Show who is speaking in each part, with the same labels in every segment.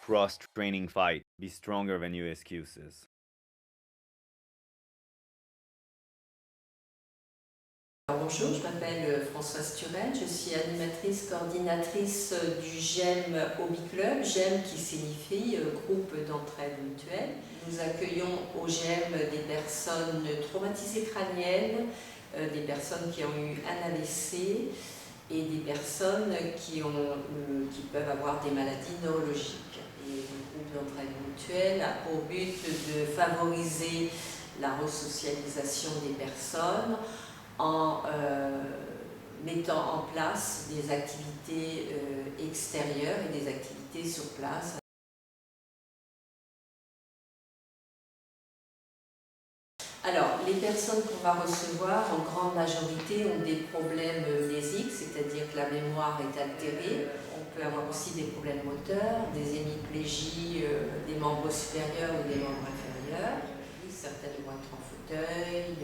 Speaker 1: cross-training fight. Be stronger than your excuses.
Speaker 2: Bonjour, je m'appelle Françoise Turenne, je suis animatrice, coordinatrice du GEM Hobby Club, GEM qui signifie groupe d'entraide mutuelle. Nous accueillons au GEM des personnes traumatisées crâniennes, des personnes qui ont eu un AVC et des personnes qui peuvent avoir des maladies neurologiques. Et le groupe d'entraide mutuelle a pour but de favoriser la resocialisation des personnes en mettant en place des activités extérieures et des activités sur place. Alors, les personnes qu'on va recevoir, en grande majorité, ont des problèmes mnésiques, c'est-à-dire que la mémoire est altérée. On peut avoir aussi des problèmes moteurs, des hémiplégies des membres supérieurs ou des membres inférieurs. Certaines vont être en fauteuil,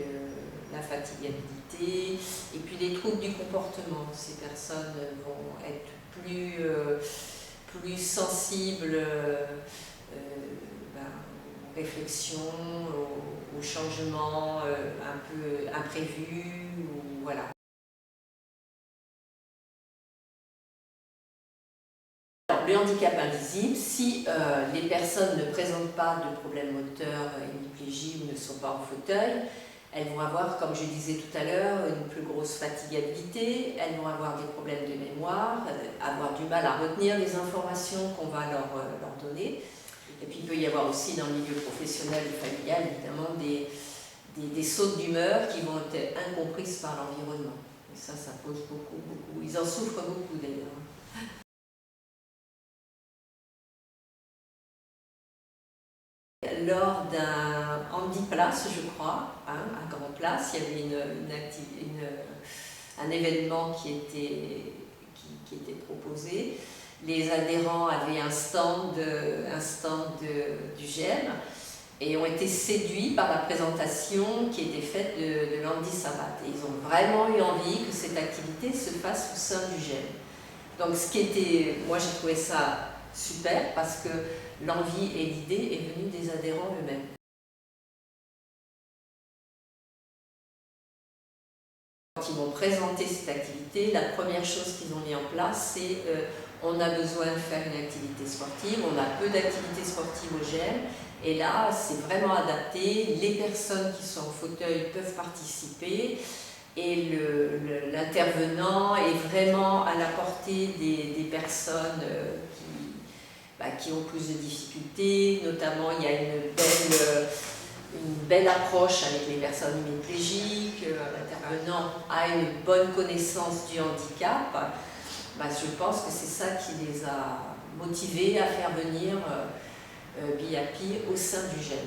Speaker 2: la fatigabilité, et puis les troubles du comportement. Ces personnes vont être plus sensibles aux réflexions, aux changements un peu imprévus, voilà. Alors, le handicap invisible, si les personnes ne présentent pas de problèmes moteurs, hémiplégie ou ne sont pas en fauteuil, elles vont avoir, comme je disais tout à l'heure, une plus grosse fatigabilité, elles vont avoir des problèmes de mémoire, avoir du mal à retenir les informations qu'on va leur donner. Et puis il peut y avoir aussi dans le milieu professionnel et familial, évidemment, des sautes d'humeur qui vont être incomprises par l'environnement. Et ça pose beaucoup. Ils en souffrent beaucoup d'ailleurs. Lors d'un handi-place, je crois, à Grand Place, il y avait un événement qui était proposé. Les adhérents avaient un stand du GEM et ont été séduits par la présentation qui était faite de l'Handi Sabat. Et ils ont vraiment eu envie que cette activité se fasse au sein du GEM. Donc moi j'ai trouvé ça super parce que l'envie et l'idée est venue des adhérents eux-mêmes. Quand ils m'ont présenté cette activité, la première chose qu'ils ont mis en place, c'est on a besoin de faire une activité sportive, on a peu d'activités sportives au GEM, et là c'est vraiment adapté, les personnes qui sont en fauteuil peuvent participer, et l'intervenant est vraiment à la portée des personnes qui ont plus de difficultés, notamment il y a une belle approche avec les personnes hémiplégiques, l'intervenant a une bonne connaissance du handicap. Je pense que c'est ça qui les a motivés à faire venir BIAPI au sein du GEM.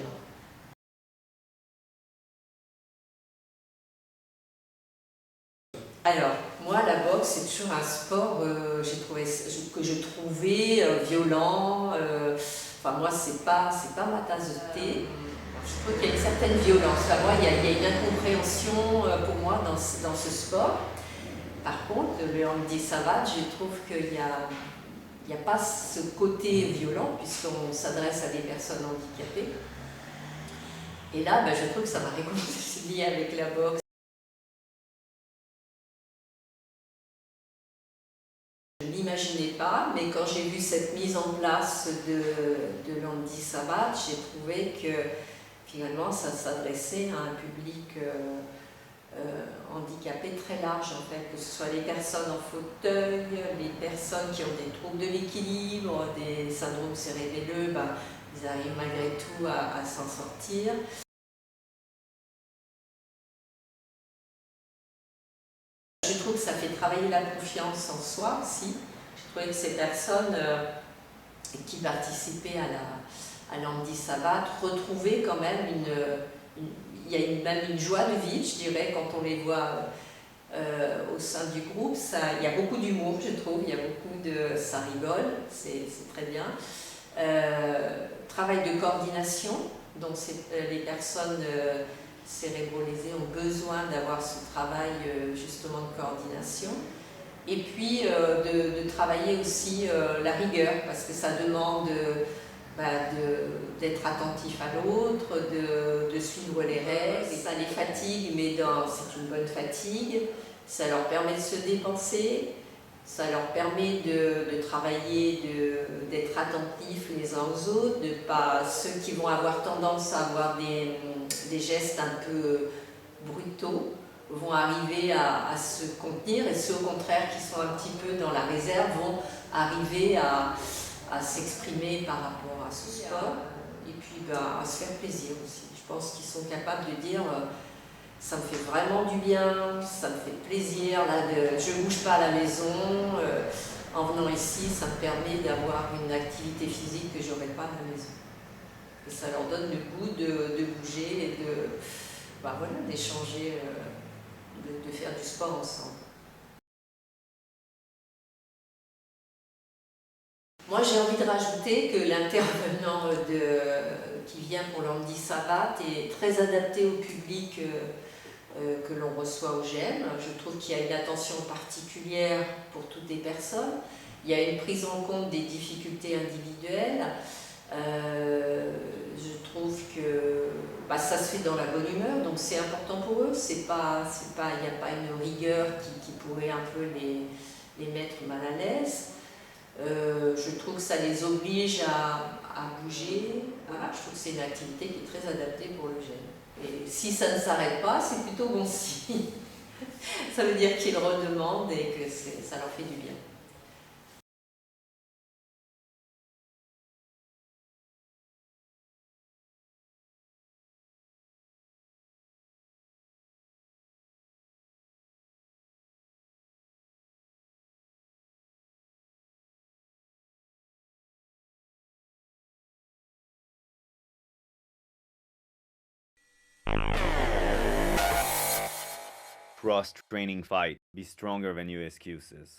Speaker 2: Alors, moi, la boxe, c'est toujours un sport que je trouvais violent. Enfin, moi, c'est pas ma tasse de thé. Je trouve qu'il y a une certaine violence. Enfin, moi, il y a une incompréhension pour moi dans ce sport. Par contre, le handi savat, je trouve qu'il n'y a pas ce côté violent puisqu'on s'adresse à des personnes handicapées. Et là, je trouve que ça m'a réconcilié avec la boxe. Je ne l'imaginais pas, mais quand j'ai vu cette mise en place de l'handi savat, j'ai trouvé que finalement ça s'adressait à un public handicapé très large en fait, que ce soit les personnes en fauteuil, les personnes qui ont des troubles de l'équilibre, des syndromes cérébelleux, ils arrivent malgré tout à s'en sortir. Je trouve que ça fait travailler la confiance en soi aussi. Je trouvais que ces personnes qui participaient à l'handi savat retrouvaient quand même il y a même une joie de vivre, je dirais, quand on les voit au sein du groupe. Il y a beaucoup d'humour, je trouve, ça rigole, c'est très bien. Travail de coordination, donc les personnes cérébrolésées ont besoin d'avoir ce travail justement de coordination. Et puis de travailler aussi la rigueur, parce que ça demande d'être attentif à l'autre, de suivre les règles. Ça les fatigue, mais c'est une bonne fatigue. Ça leur permet de se dépenser, ça leur permet de travailler, d'être attentifs les uns aux autres, de pas ceux qui vont avoir tendance à avoir des gestes un peu brutaux vont arriver à se contenir, et ceux au contraire qui sont un petit peu dans la réserve vont arriver à s'exprimer par rapport à ce sport, et puis à se faire plaisir aussi. Je pense qu'ils sont capables de dire ça me fait vraiment du bien, ça me fait plaisir, là, je ne bouge pas à la maison, en venant ici ça me permet d'avoir une activité physique que je n'aurais pas à la maison. Et ça leur donne le goût de bouger et d'échanger, de faire du sport ensemble. Moi, j'ai envie de rajouter que l'intervenant qui vient pour l'Handi Savate est très adapté au public que l'on reçoit au GEM. Je trouve qu'il y a une attention particulière pour toutes les personnes. Il y a une prise en compte des difficultés individuelles. Je trouve que ça se fait dans la bonne humeur, donc c'est important pour eux. Il n'y a pas une rigueur qui pourrait un peu les mettre mal à l'aise. Je trouve que ça les oblige à bouger. Voilà, je trouve que c'est une activité qui est très adaptée pour le GEM. Et si ça ne s'arrête pas, c'est plutôt bon signe. Ça veut dire qu'ils redemandent et que ça leur fait du bien.
Speaker 1: Cross-training fight. Be stronger than your excuses.